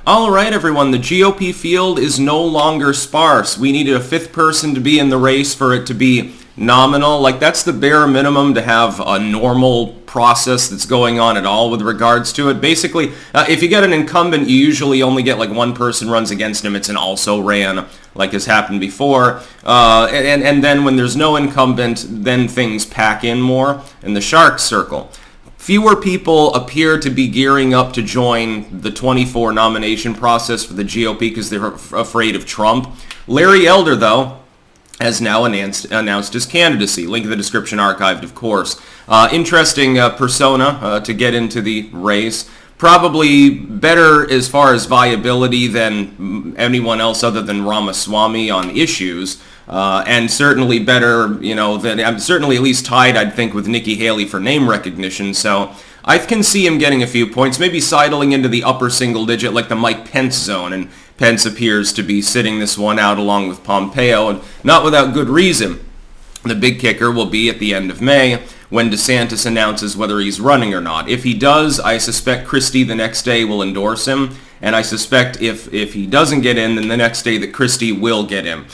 All right, everyone, the GOP field is no longer sparse. We needed a fifth person to be in the race for it to be nominal. Like, that's the bare minimum to have a normal process that's going on at all with regards to it. Basically, if you get an incumbent, you usually only get like one person runs against him. It's an also ran, like has happened before. And then when there's no incumbent, then things pack in more in the shark circle. Fewer people appear to be gearing up to join the 24 nomination process for the GOP because they're afraid of Trump. Larry Elder, though, has now announced his candidacy. Link in the description, archived, of course. Interesting persona to get into the race. Probably better as far as viability than anyone else other than Ramaswamy on issues. And certainly better, than I'm certainly at least tied, I'd think, with Nikki Haley for name recognition. So I can see him getting a few points, maybe sidling into the upper single digit like the Mike Pence zone. And Pence appears to be sitting this one out along with Pompeo, and not without good reason. The big kicker will be at the end of May when DeSantis announces whether he's running or not. If he does, I suspect Christie the next day will endorse him. And I suspect if he doesn't get in, then the next day that Christie will get him.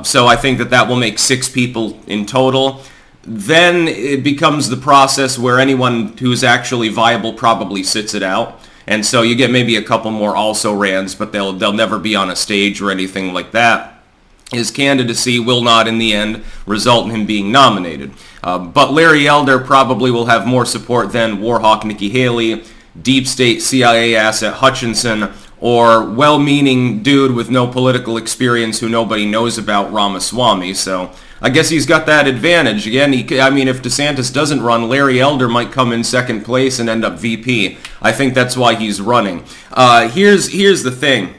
So I think that will make 6 people in total. Then it becomes the process where anyone who's actually viable probably sits it out. And so you get maybe a couple more also-rans, but they'll never be on a stage or anything like that. His candidacy will not, in the end, result in him being nominated. But Larry Elder probably will have more support than Warhawk Nikki Haley, deep state CIA asset Hutchinson, or well-meaning dude with no political experience who nobody knows about, Ramaswamy. So I guess he's got that advantage. Again, if DeSantis doesn't run, Larry Elder might come in second place and end up VP. I think that's why he's running. Here's the thing.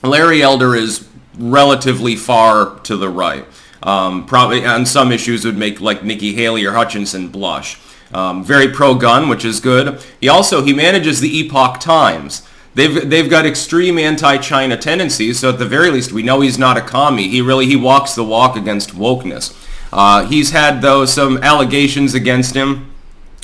Larry Elder is relatively far to the right. Probably on some issues would make like Nikki Haley or Hutchinson blush. Very pro-gun, which is good. He manages the Epoch Times. They've got extreme anti-China tendencies, so at the very least we know he's not a commie. He walks the walk against wokeness. He's had, though, some allegations against him,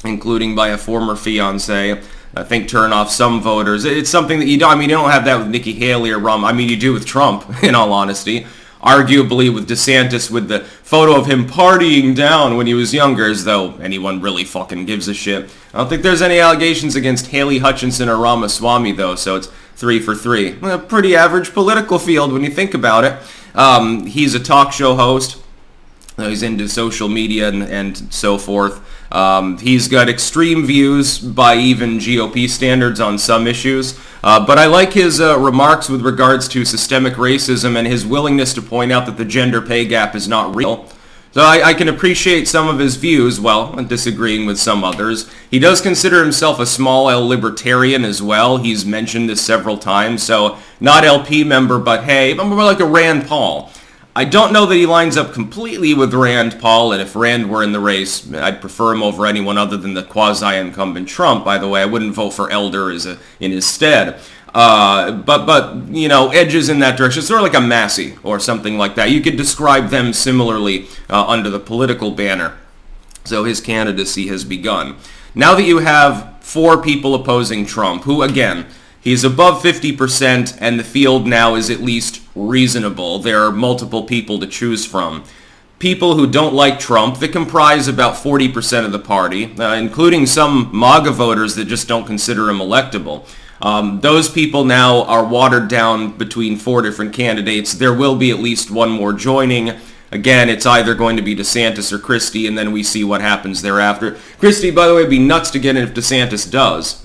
including by a former fiancé. I think turn off some voters. It's something that you don't have that with Nikki Haley or you do with Trump, in all honesty. Arguably with DeSantis, with the photo of him partying down when he was younger, as though anyone really fucking gives a shit. I don't think there's any allegations against Haley, Hutchinson, or Ramaswamy, though, so it's 3 for 3. A pretty average political field when you think about it. He's a talk show host. He's into social media and so forth. He's got extreme views by even GOP standards on some issues. But I like his remarks with regards to systemic racism and his willingness to point out that the gender pay gap is not real. So I can appreciate some of his views, disagreeing with some others. He does consider himself a small L libertarian as well. He's mentioned this several times. So not LP member, but hey, I'm more like a Rand Paul. I don't know that he lines up completely with Rand Paul, and if Rand were in the race, I'd prefer him over anyone other than the quasi-incumbent Trump. By the way, I wouldn't vote for Elder in his stead. But edges in that direction. It's sort of like a Massey or something like that. You could describe them similarly under the political banner. So his candidacy has begun. Now that you have 4 people opposing Trump, who, again, he's above 50%, and the field now is at least reasonable. There are multiple people to choose from. People who don't like Trump, that comprise about 40% of the party, including some MAGA voters that just don't consider him electable. Those people now are watered down between 4 different candidates. There will be at least one more joining. Again, it's either going to be DeSantis or Christie, and then we see what happens thereafter. Christie, by the way, would be nuts to get in if DeSantis does.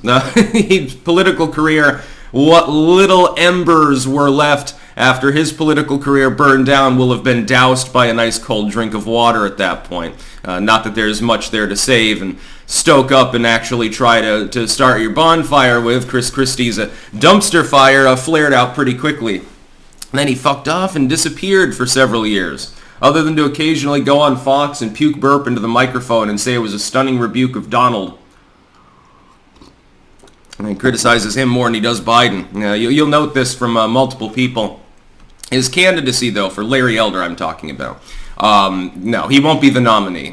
His political career, what little embers were left after his political career burned down will have been doused by a nice cold drink of water at that point. Not that there's much there to save and stoke up and actually try to start your bonfire with. Christie's a dumpster fire flared out pretty quickly. And then he fucked off and disappeared for several years, other than to occasionally go on Fox and puke burp into the microphone and say it was a stunning rebuke of Donald. And he criticizes him more than he does Biden. You'll note this from multiple people. His candidacy, though, for Larry Elder I'm talking about. No, he won't be the nominee.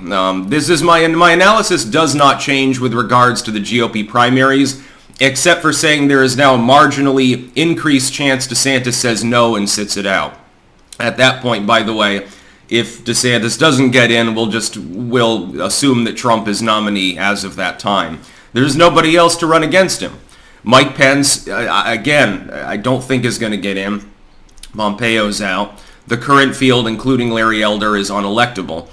This is my analysis does not change with regards to the GOP primaries. except for saying there is now a marginally increased chance DeSantis says no and sits it out. At that point, by the way, if DeSantis doesn't get in, we'll assume that Trump is nominee as of that time. There's nobody else to run against him. Mike Pence, again, I don't think is going to get in. Pompeo's out. The current field, including Larry Elder, is unelectable.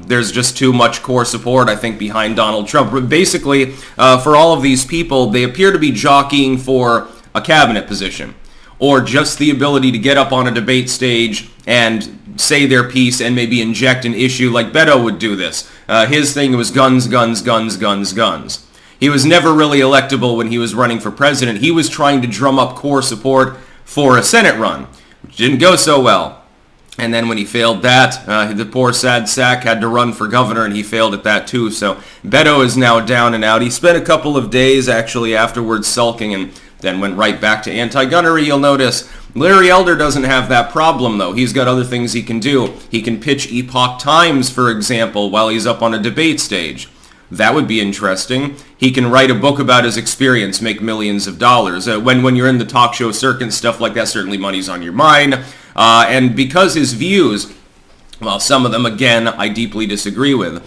There's just too much core support, I think, behind Donald Trump. But basically, for all of these people, they appear to be jockeying for a cabinet position, or just the ability to get up on a debate stage and say their piece and maybe inject an issue like Beto would do this. His thing was guns, guns, guns, guns, guns. He was never really electable when he was running for president. He was trying to drum up core support for a Senate run, which didn't go so well. And then when he failed that, the poor sad sack had to run for governor, and he failed at that too. So Beto is now down and out. He spent a couple of days actually afterwards sulking and then went right back to anti-gunnery. You'll notice Larry Elder doesn't have that problem, though. He's got other things he can do. He can pitch Epoch Times, for example, while he's up on a debate stage. That would be interesting. He can write a book about his experience, make millions of dollars. When you're in the talk show circuit and stuff like that, certainly money's on your mind. And because his views, well, some of them, again, I deeply disagree with,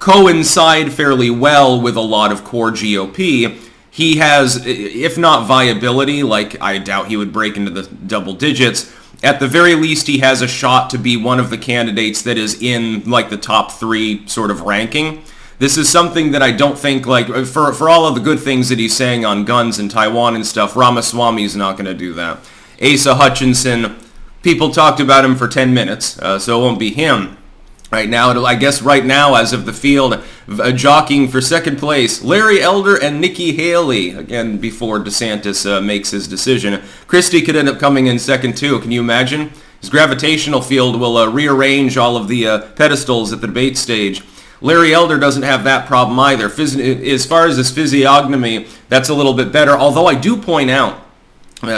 coincide fairly well with a lot of core GOP, he has, if not viability, like I doubt he would break into the double digits, at the very least he has a shot to be one of the candidates that is in like the top 3 sort of ranking. This is something that I don't think, like, for all of the good things that he's saying on guns and Taiwan and stuff, Ramaswamy's not going to do that. Asa Hutchinson, people talked about him for 10 minutes, so it won't be him. Right now, I guess right now, as of the field, jockeying for second place, Larry Elder and Nikki Haley, again, before DeSantis makes his decision. Christie could end up coming in second, too. Can you imagine? His gravitational field will rearrange all of the pedestals at the debate stage. Larry Elder doesn't have that problem either. As far as his physiognomy, that's a little bit better, although I do point out,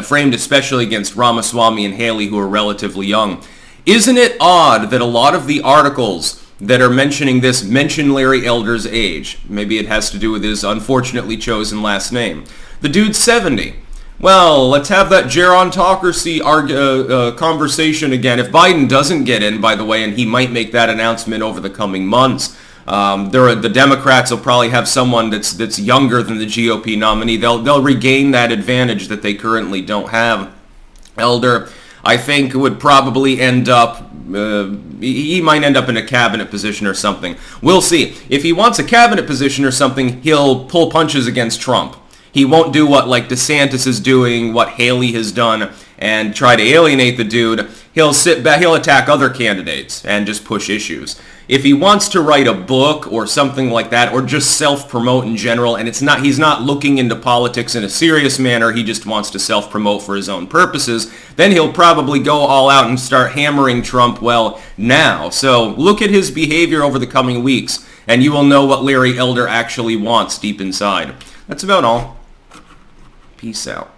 framed especially against Ramaswamy and Haley, who are relatively young, isn't it odd that a lot of the articles that are mentioning this mention Larry Elder's age? Maybe it has to do with his unfortunately chosen last name. The dude's 70. Well, let's have that gerontocracy conversation again. If Biden doesn't get in, by the way, and he might make that announcement over the coming months, the Democrats will probably have someone that's younger than the GOP nominee. They'll regain that advantage that they currently don't have. Elder, I think, would probably end up, he might end up in a cabinet position or something. We'll see. If he wants a cabinet position or something, he'll pull punches against Trump. He won't do what like DeSantis is doing, what Haley has done, and try to alienate the dude. He'll sit back, he'll attack other candidates and just push issues. If he wants to write a book or something like that, or just self-promote in general, and he's not looking into politics in a serious manner, he just wants to self-promote for his own purposes, then he'll probably go all out and start hammering Trump, well, now. So look at his behavior over the coming weeks, and you will know what Larry Elder actually wants deep inside. That's about all. Peace out.